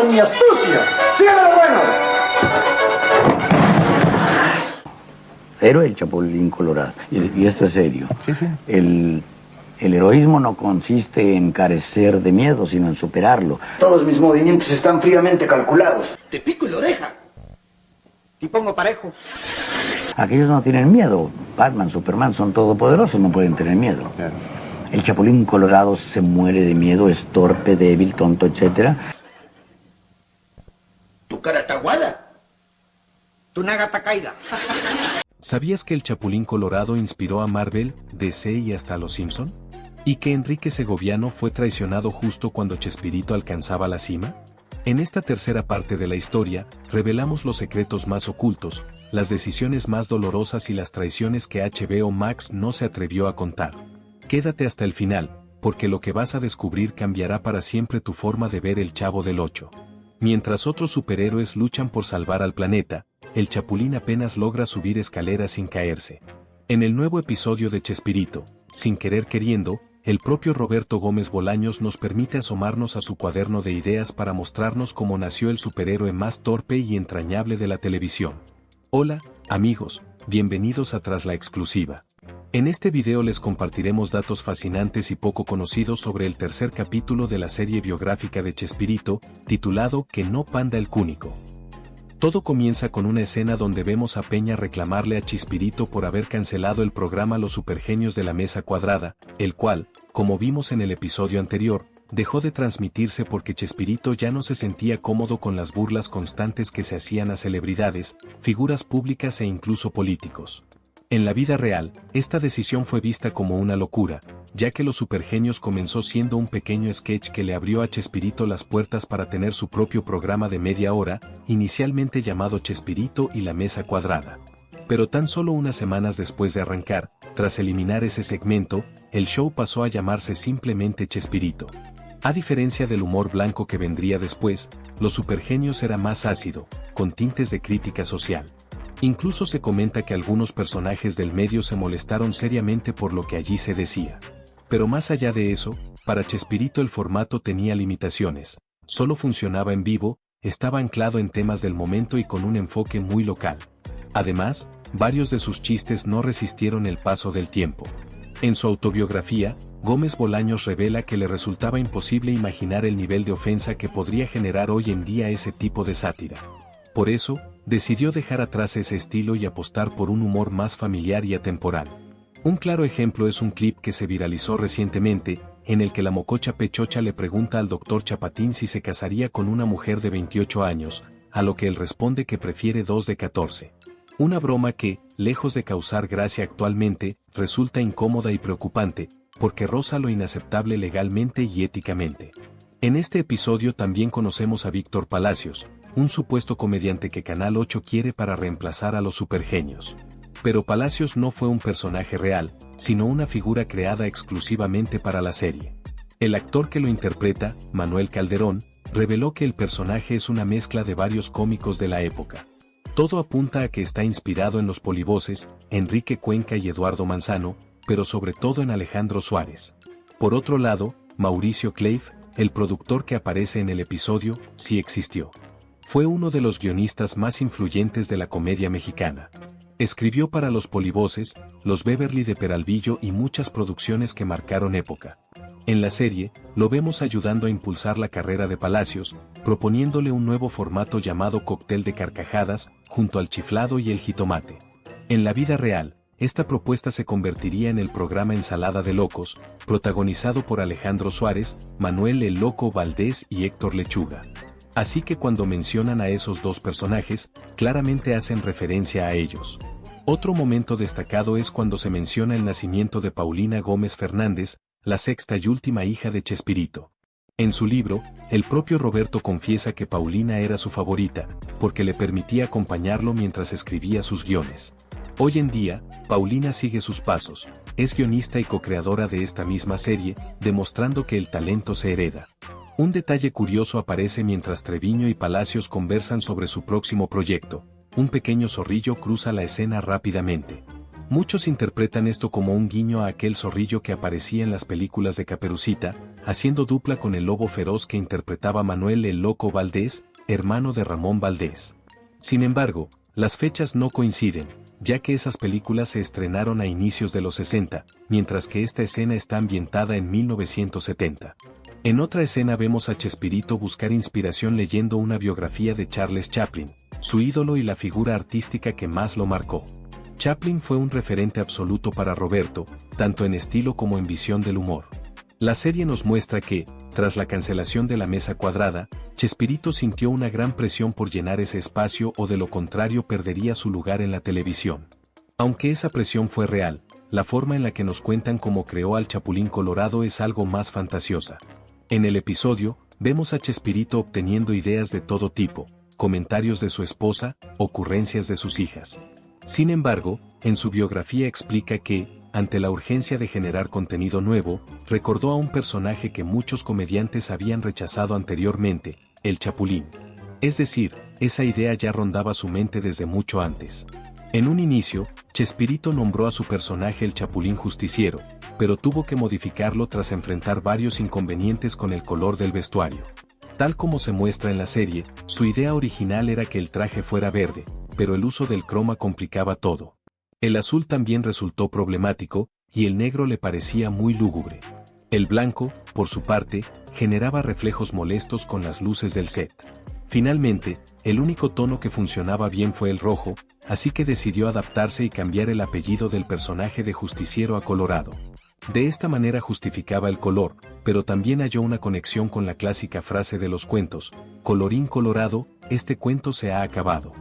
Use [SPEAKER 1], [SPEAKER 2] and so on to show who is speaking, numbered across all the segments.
[SPEAKER 1] con mi astucia. ¡Síganme de buenos!
[SPEAKER 2] Pero el Chapulín Colorado, y esto es serio,
[SPEAKER 3] Sí, sí.
[SPEAKER 2] el heroísmo no consiste en carecer de miedo, sino en superarlo.
[SPEAKER 1] Todos mis movimientos están fríamente calculados.
[SPEAKER 4] Te pico en la oreja. Te pongo parejo.
[SPEAKER 2] Aquellos no tienen miedo. Batman, Superman son todopoderosos, no pueden tener miedo.
[SPEAKER 3] Claro.
[SPEAKER 2] El Chapulín Colorado se muere de miedo, es torpe, débil, tonto, etc.
[SPEAKER 4] Tu cara está aguada. Tu naga está caída.
[SPEAKER 5] ¿Sabías que el Chapulín Colorado inspiró a Marvel, DC y hasta a Los Simpson? ¿Y que Enrique Segoviano fue traicionado justo cuando Chespirito alcanzaba la cima? En esta tercera parte de la historia, revelamos los secretos más ocultos, las decisiones más dolorosas y las traiciones que HBO Max no se atrevió a contar. Quédate hasta el final, porque lo que vas a descubrir cambiará para siempre tu forma de ver el Chavo del Ocho. Mientras otros superhéroes luchan por salvar al planeta, el Chapulín apenas logra subir escaleras sin caerse. En el nuevo episodio de Chespirito, sin querer queriendo, el propio Roberto Gómez Bolaños nos permite asomarnos a su cuaderno de ideas para mostrarnos cómo nació el superhéroe más torpe y entrañable de la televisión. Hola, amigos, bienvenidos a Tras la Exclusiva. En este video les compartiremos datos fascinantes y poco conocidos sobre el tercer capítulo de la serie biográfica de Chespirito, titulado Que no panda el cúnico. Todo comienza con una escena donde vemos a Peña reclamarle a Chespirito por haber cancelado el programa Los Supergenios de la Mesa Cuadrada, el cual, como vimos en el episodio anterior, dejó de transmitirse porque Chespirito ya no se sentía cómodo con las burlas constantes que se hacían a celebridades, figuras públicas e incluso políticos. En la vida real, esta decisión fue vista como una locura, ya que Los Supergenios comenzó siendo un pequeño sketch que le abrió a Chespirito las puertas para tener su propio programa de media hora, inicialmente llamado Chespirito y la Mesa Cuadrada. Pero tan solo unas semanas después de arrancar, tras eliminar ese segmento, el show pasó a llamarse simplemente Chespirito. A diferencia del humor blanco que vendría después, Los Supergenios era más ácido, con tintes de crítica social. Incluso se comenta que algunos personajes del medio se molestaron seriamente por lo que allí se decía. Pero más allá de eso, para Chespirito el formato tenía limitaciones, solo funcionaba en vivo, estaba anclado en temas del momento y con un enfoque muy local. Además, varios de sus chistes no resistieron el paso del tiempo. En su autobiografía, Gómez Bolaños revela que le resultaba imposible imaginar el nivel de ofensa que podría generar hoy en día ese tipo de sátira. Por eso, decidió dejar atrás ese estilo y apostar por un humor más familiar y atemporal. Un claro ejemplo es un clip que se viralizó recientemente, en el que la mococha Pechocha le pregunta al Dr. Chapatín si se casaría con una mujer de 28 años, a lo que él responde que prefiere dos de 14. Una broma que, lejos de causar gracia actualmente, resulta incómoda y preocupante, porque roza lo inaceptable legalmente y éticamente. En este episodio también conocemos a Víctor Palacios, un supuesto comediante que Canal 8 quiere para reemplazar a Los Supergenios. Pero Palacios no fue un personaje real, sino una figura creada exclusivamente para la serie. El actor que lo interpreta, Manuel Calderón, reveló que el personaje es una mezcla de varios cómicos de la época. Todo apunta a que está inspirado en los polivoces, Enrique Cuenca y Eduardo Manzano, pero sobre todo en Alejandro Suárez. Por otro lado, Mauricio Cleif, el productor que aparece en el episodio, sí existió. Fue uno de los guionistas más influyentes de la comedia mexicana. Escribió para Los Polivoces, Los Beverly de Peralvillo y muchas producciones que marcaron época. En la serie, lo vemos ayudando a impulsar la carrera de Palacios, proponiéndole un nuevo formato llamado Cóctel de Carcajadas, junto al Chiflado y el Jitomate. En la vida real, esta propuesta se convertiría en el programa Ensalada de Locos, protagonizado por Alejandro Suárez, Manuel el Loco Valdés y Héctor Lechuga. Así que cuando mencionan a esos dos personajes, claramente hacen referencia a ellos. Otro momento destacado es cuando se menciona el nacimiento de Paulina Gómez Fernández, la sexta y última hija de Chespirito. En su libro, el propio Roberto confiesa que Paulina era su favorita, porque le permitía acompañarlo mientras escribía sus guiones. Hoy en día, Paulina sigue sus pasos, es guionista y co-creadora de esta misma serie, demostrando que el talento se hereda. Un detalle curioso aparece mientras Treviño y Palacios conversan sobre su próximo proyecto. Un pequeño zorrillo cruza la escena rápidamente. Muchos interpretan esto como un guiño a aquel zorrillo que aparecía en las películas de Caperucita, haciendo dupla con el lobo feroz que interpretaba Manuel el Loco Valdés, hermano de Ramón Valdés. Sin embargo, las fechas no coinciden, ya que esas películas se estrenaron a inicios de los 60, mientras que esta escena está ambientada en 1970. En otra escena vemos a Chespirito buscar inspiración leyendo una biografía de Charles Chaplin, su ídolo y la figura artística que más lo marcó. Chaplin fue un referente absoluto para Roberto, tanto en estilo como en visión del humor. La serie nos muestra que, tras la cancelación de La Mesa Cuadrada, Chespirito sintió una gran presión por llenar ese espacio o de lo contrario perdería su lugar en la televisión. Aunque esa presión fue real, la forma en la que nos cuentan cómo creó al Chapulín Colorado es algo más fantasiosa. En el episodio, vemos a Chespirito obteniendo ideas de todo tipo, comentarios de su esposa, ocurrencias de sus hijas. Sin embargo, en su biografía explica que, ante la urgencia de generar contenido nuevo, recordó a un personaje que muchos comediantes habían rechazado anteriormente, el Chapulín. Es decir, esa idea ya rondaba su mente desde mucho antes. En un inicio, Chespirito nombró a su personaje el Chapulín Justiciero, pero tuvo que modificarlo tras enfrentar varios inconvenientes con el color del vestuario. Tal como se muestra en la serie, su idea original era que el traje fuera verde, pero el uso del croma complicaba todo. El azul también resultó problemático, y el negro le parecía muy lúgubre. El blanco, por su parte, generaba reflejos molestos con las luces del set. Finalmente, el único tono que funcionaba bien fue el rojo, así que decidió adaptarse y cambiar el apellido del personaje de Justiciero a Colorado. De esta manera justificaba el color, pero también halló una conexión con la clásica frase de los cuentos, colorín colorado, este cuento se ha acabado.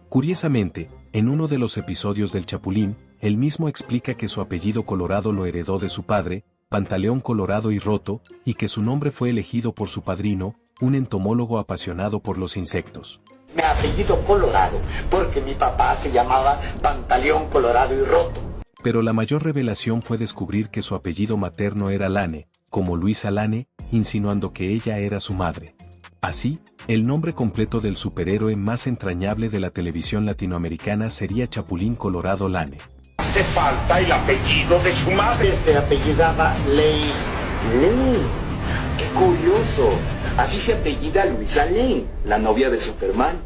[SPEAKER 5] Curiosamente, en uno de los episodios del Chapulín, él mismo explica que su apellido Colorado lo heredó de su padre, Pantaleón Colorado y Roto, y que su nombre fue elegido por su padrino, un entomólogo apasionado por los insectos.
[SPEAKER 4] Mi apellido Colorado, porque mi papá se llamaba Pantaleón Colorado y Roto.
[SPEAKER 5] Pero la mayor revelación fue descubrir que su apellido materno era Lane, como Luisa Lane, insinuando que ella era su madre. Así, el nombre completo del superhéroe más entrañable de la televisión latinoamericana sería Chapulín Colorado Lane.
[SPEAKER 4] Hace falta el apellido de su madre. Se apellidaba Lane. Lane. Qué curioso. Así se apellida Luisa Lane, la novia de Superman.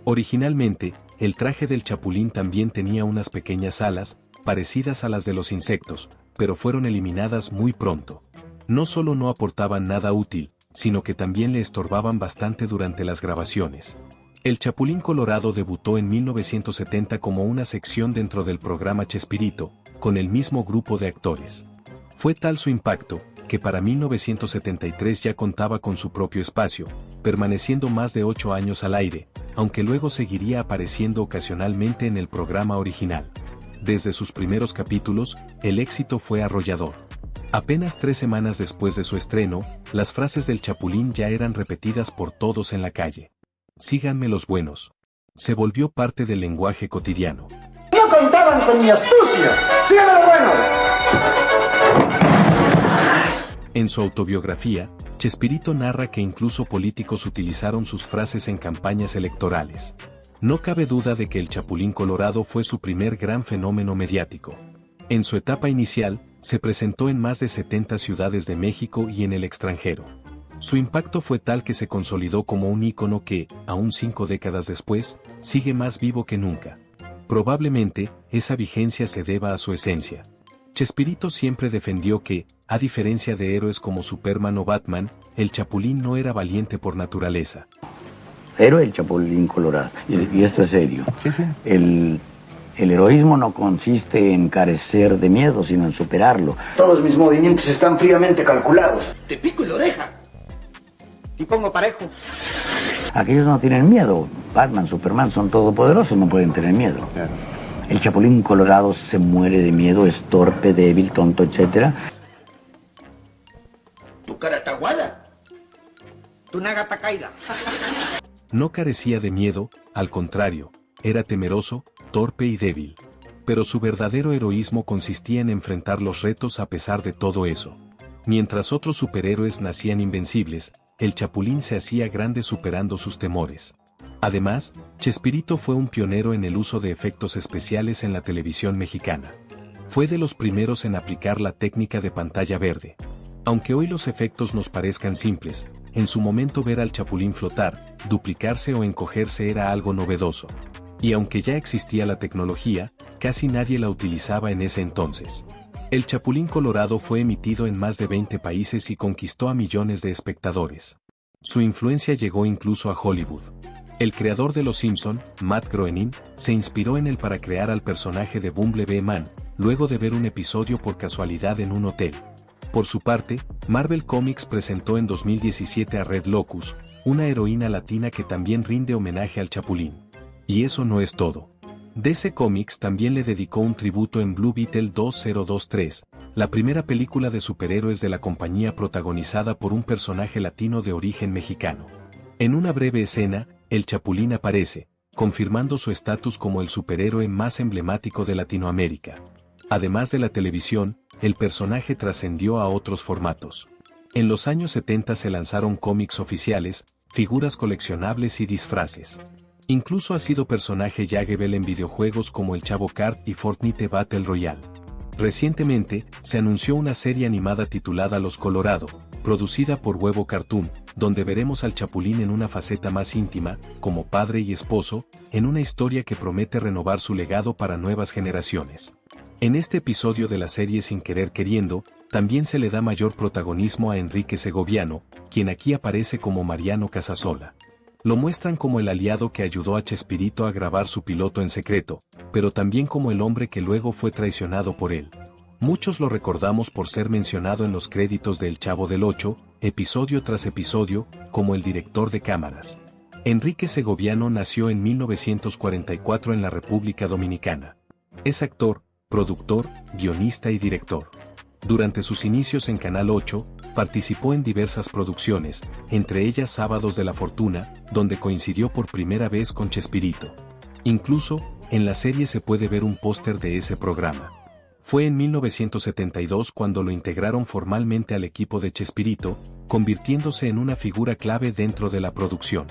[SPEAKER 5] Originalmente, el traje del Chapulín también tenía unas pequeñas alas, parecidas a las de los insectos, pero fueron eliminadas muy pronto. No solo no aportaban nada útil, sino que también le estorbaban bastante durante las grabaciones. El Chapulín Colorado debutó en 1970 como una sección dentro del programa Chespirito, con el mismo grupo de actores. Fue tal su impacto, que para 1973 ya contaba con su propio espacio, permaneciendo más de 8 años al aire, aunque luego seguiría apareciendo ocasionalmente en el programa original. Desde sus primeros capítulos, el éxito fue arrollador. Apenas 3 semanas después de su estreno, las frases del Chapulín ya eran repetidas por todos en la calle. Síganme los buenos. Se volvió parte del lenguaje cotidiano.
[SPEAKER 1] No contaban con mi astucia. ¡Síganme los buenos!
[SPEAKER 5] En su autobiografía, Chespirito narra que incluso políticos utilizaron sus frases en campañas electorales. No cabe duda de que el Chapulín Colorado fue su primer gran fenómeno mediático. En su etapa inicial, se presentó en más de 70 ciudades de México y en el extranjero. Su impacto fue tal que se consolidó como un ícono que, aún 5 décadas después, sigue más vivo que nunca. Probablemente, esa vigencia se deba a su esencia. Chespirito siempre defendió que, a diferencia de héroes como Superman o Batman, el Chapulín no era valiente por naturaleza.
[SPEAKER 2] Héroe el Chapulín Colorado, y esto es serio.
[SPEAKER 3] Sí, sí.
[SPEAKER 2] El heroísmo no consiste en carecer de miedo, sino en superarlo.
[SPEAKER 1] Todos mis movimientos están fríamente calculados.
[SPEAKER 4] Te pico en la oreja. Y pongo parejo.
[SPEAKER 2] Aquellos no tienen miedo. Batman, Superman son todopoderosos, no pueden tener miedo.
[SPEAKER 3] Claro.
[SPEAKER 2] El Chapulín Colorado se muere de miedo, es torpe, débil, tonto, etc.
[SPEAKER 4] Tu cara está aguada. Tu naga está caída.
[SPEAKER 5] No carecía de miedo, al contrario, era temeroso, torpe y débil. Pero su verdadero heroísmo consistía en enfrentar los retos a pesar de todo eso. Mientras otros superhéroes nacían invencibles, el Chapulín se hacía grande superando sus temores. Además, Chespirito fue un pionero en el uso de efectos especiales en la televisión mexicana. Fue de los primeros en aplicar la técnica de pantalla verde. Aunque hoy los efectos nos parezcan simples, en su momento ver al Chapulín flotar, duplicarse o encogerse era algo novedoso. Y aunque ya existía la tecnología, casi nadie la utilizaba en ese entonces. El Chapulín Colorado fue emitido en más de 20 países y conquistó a millones de espectadores. Su influencia llegó incluso a Hollywood. El creador de Los Simpson, Matt Groening, se inspiró en él para crear al personaje de Bumblebee Man, luego de ver un episodio por casualidad en un hotel. Por su parte, Marvel Comics presentó en 2017 a Red Locus, una heroína latina que también rinde homenaje al Chapulín. Y eso no es todo. DC Comics también le dedicó un tributo en Blue Beetle 2023, la primera película de superhéroes de la compañía protagonizada por un personaje latino de origen mexicano. En una breve escena, el Chapulín aparece, confirmando su estatus como el superhéroe más emblemático de Latinoamérica. Además de la televisión, el personaje trascendió a otros formatos. En los años 70 se lanzaron cómics oficiales, figuras coleccionables y disfraces. Incluso ha sido personaje Jaggable en videojuegos como el Chavo Kart y Fortnite Battle Royale. Recientemente, se anunció una serie animada titulada Los Colorado, producida por Huevo Cartoon, donde veremos al Chapulín en una faceta más íntima, como padre y esposo, en una historia que promete renovar su legado para nuevas generaciones. En este episodio de la serie Sin Querer Queriendo, también se le da mayor protagonismo a Enrique Segoviano, quien aquí aparece como Mariano Casasola. Lo muestran como el aliado que ayudó a Chespirito a grabar su piloto en secreto, pero también como el hombre que luego fue traicionado por él. Muchos lo recordamos por ser mencionado en los créditos de El Chavo del Ocho, episodio tras episodio, como el director de cámaras. Enrique Segoviano nació en 1944 en la República Dominicana. Es actor, productor, guionista y director. Durante sus inicios en Canal 8, participó en diversas producciones, entre ellas Sábados de la Fortuna, donde coincidió por primera vez con Chespirito. Incluso, en la serie se puede ver un póster de ese programa. Fue en 1972 cuando lo integraron formalmente al equipo de Chespirito, convirtiéndose en una figura clave dentro de la producción.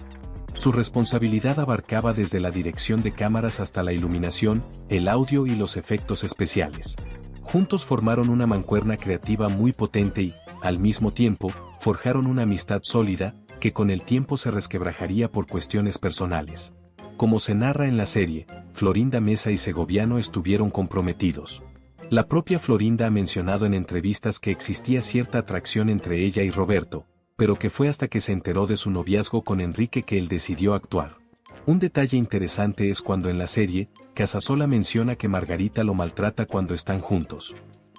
[SPEAKER 5] Su responsabilidad abarcaba desde la dirección de cámaras hasta la iluminación, el audio y los efectos especiales. Juntos formaron una mancuerna creativa muy potente y, al mismo tiempo, forjaron una amistad sólida, que con el tiempo se resquebrajaría por cuestiones personales. Como se narra en la serie, Florinda Mesa y Segoviano estuvieron comprometidos. La propia Florinda ha mencionado en entrevistas que existía cierta atracción entre ella y Roberto, pero que fue hasta que se enteró de su noviazgo con Enrique que él decidió actuar. Un detalle interesante es cuando en la serie, Casasola menciona que Margarita lo maltrata cuando están juntos.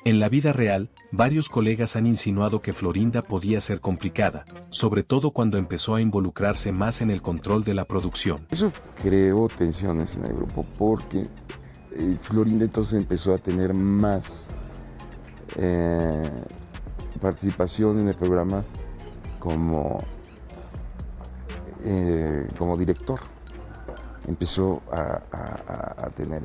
[SPEAKER 5] En la vida real, varios colegas han insinuado que Florinda podía ser complicada, sobre todo cuando empezó a involucrarse más en el control de la producción.
[SPEAKER 3] Eso creó tensiones en el grupo porque Florinda entonces empezó a tener más participación en el programa como director. Empezó a tener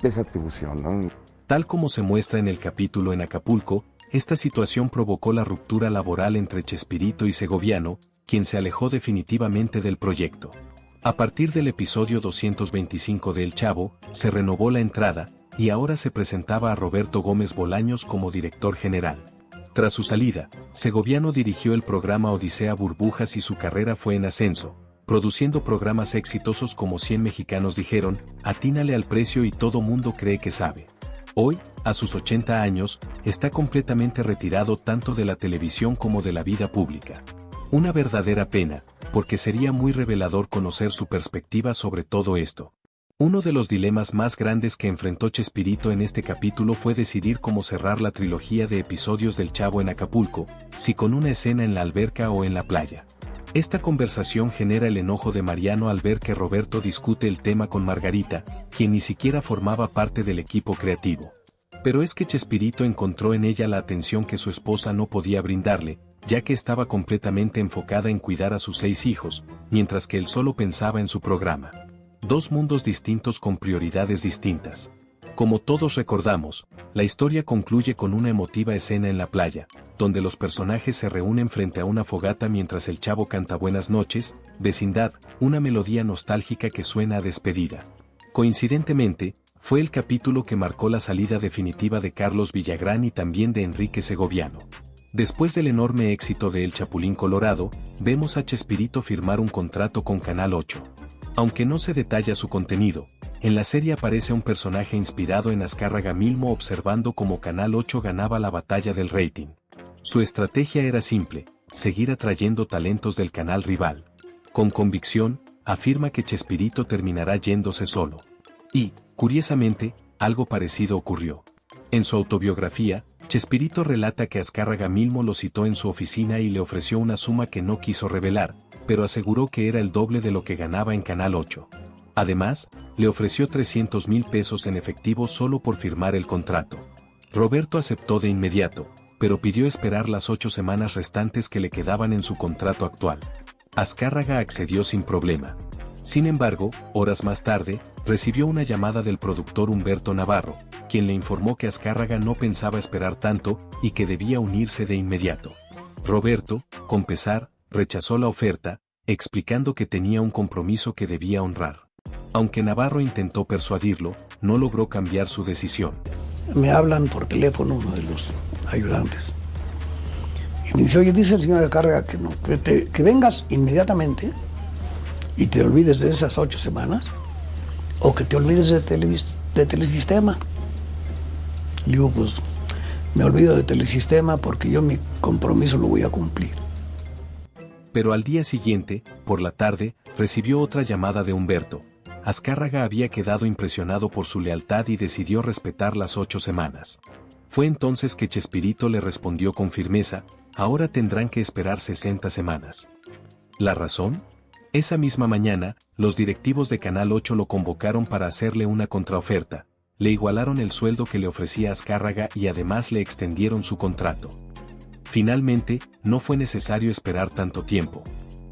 [SPEAKER 3] esa atribución, ¿no?
[SPEAKER 5] Tal como se muestra en el capítulo en Acapulco, esta situación provocó la ruptura laboral entre Chespirito y Segoviano, quien se alejó definitivamente del proyecto. A partir del episodio 225 de El Chavo, se renovó la entrada, y ahora se presentaba a Roberto Gómez Bolaños como director general. Tras su salida, Segoviano dirigió el programa Odisea Burbujas y su carrera fue en ascenso, produciendo programas exitosos como 100 mexicanos dijeron, atínale al precio y todo mundo cree que sabe. Hoy, a sus 80 años, está completamente retirado tanto de la televisión como de la vida pública. Una verdadera pena, porque sería muy revelador conocer su perspectiva sobre todo esto. Uno de los dilemas más grandes que enfrentó Chespirito en este capítulo fue decidir cómo cerrar la trilogía de episodios del Chavo en Acapulco, si con una escena en la alberca o en la playa. Esta conversación genera el enojo de Mariano al ver que Roberto discute el tema con Margarita, quien ni siquiera formaba parte del equipo creativo. Pero es que Chespirito encontró en ella la atención que su esposa no podía brindarle, ya que estaba completamente enfocada en cuidar a sus 6 hijos, mientras que él solo pensaba en su programa. Dos mundos distintos con prioridades distintas. Como todos recordamos, la historia concluye con una emotiva escena en la playa, donde los personajes se reúnen frente a una fogata mientras el Chavo canta Buenas noches, Vecindad, una melodía nostálgica que suena a despedida. Coincidentemente, fue el capítulo que marcó la salida definitiva de Carlos Villagrán y también de Enrique Segoviano. Después del enorme éxito de El Chapulín Colorado, vemos a Chespirito firmar un contrato con Canal 8. Aunque no se detalla su contenido, en la serie aparece un personaje inspirado en Azcárraga Milmo observando cómo Canal 8 ganaba la batalla del rating. Su estrategia era simple, seguir atrayendo talentos del canal rival. Con convicción, afirma que Chespirito terminará yéndose solo. Y, curiosamente, algo parecido ocurrió. En su autobiografía, Chespirito relata que Azcárraga Milmo lo citó en su oficina y le ofreció una suma que no quiso revelar, pero aseguró que era el doble de lo que ganaba en Canal 8. Además, le ofreció 300,000 pesos en efectivo solo por firmar el contrato. Roberto aceptó de inmediato, pero pidió esperar las 8 semanas restantes que le quedaban en su contrato actual. Azcárraga accedió sin problema. Sin embargo, horas más tarde, recibió una llamada del productor Humberto Navarro, quien le informó que Azcárraga no pensaba esperar tanto y que debía unirse de inmediato. Roberto, con pesar, rechazó la oferta, explicando que tenía un compromiso que debía honrar. Aunque Navarro intentó persuadirlo, no logró cambiar su decisión.
[SPEAKER 6] Me hablan por teléfono uno de los ayudantes y me dice, oye, dice el señor Azcárraga que no, que vengas inmediatamente y te olvides de esas 8 semanas o que te olvides de Telesistema. Le digo, pues me olvido de Telesistema porque yo mi compromiso lo voy a cumplir.
[SPEAKER 5] Pero al día siguiente, por la tarde, recibió otra llamada de Humberto. Azcárraga había quedado impresionado por su lealtad y decidió respetar las 8 semanas. Fue entonces que Chespirito le respondió con firmeza, ahora tendrán que esperar 60 semanas. ¿La razón? Esa misma mañana, los directivos de Canal 8 lo convocaron para hacerle una contraoferta. Le igualaron el sueldo que le ofrecía Azcárraga y además le extendieron su contrato. Finalmente, no fue necesario esperar tanto tiempo.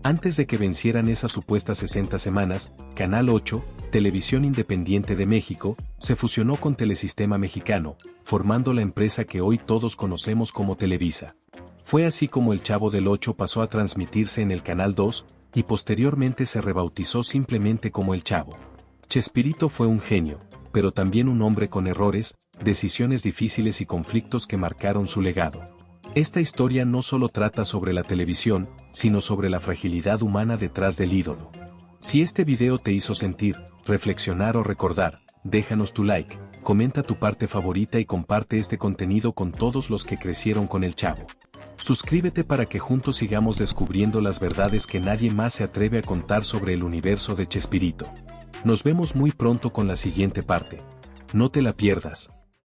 [SPEAKER 5] Antes de que vencieran esas supuestas 60 semanas, Canal 8, Televisión Independiente de México, se fusionó con Telesistema Mexicano, formando la empresa que hoy todos conocemos como Televisa. Fue así como El Chavo del Ocho pasó a transmitirse en el Canal 2, y posteriormente se rebautizó simplemente como El Chavo. Chespirito fue un genio, pero también un hombre con errores, decisiones difíciles y conflictos que marcaron su legado. Esta historia no solo trata sobre la televisión, sino sobre la fragilidad humana detrás del ídolo. Si este video te hizo sentir, reflexionar o recordar, déjanos tu like, comenta tu parte favorita y comparte este contenido con todos los que crecieron con El Chavo. Suscríbete para que juntos sigamos descubriendo las verdades que nadie más se atreve a contar sobre el universo de Chespirito. Nos vemos muy pronto con la siguiente parte. No te la pierdas.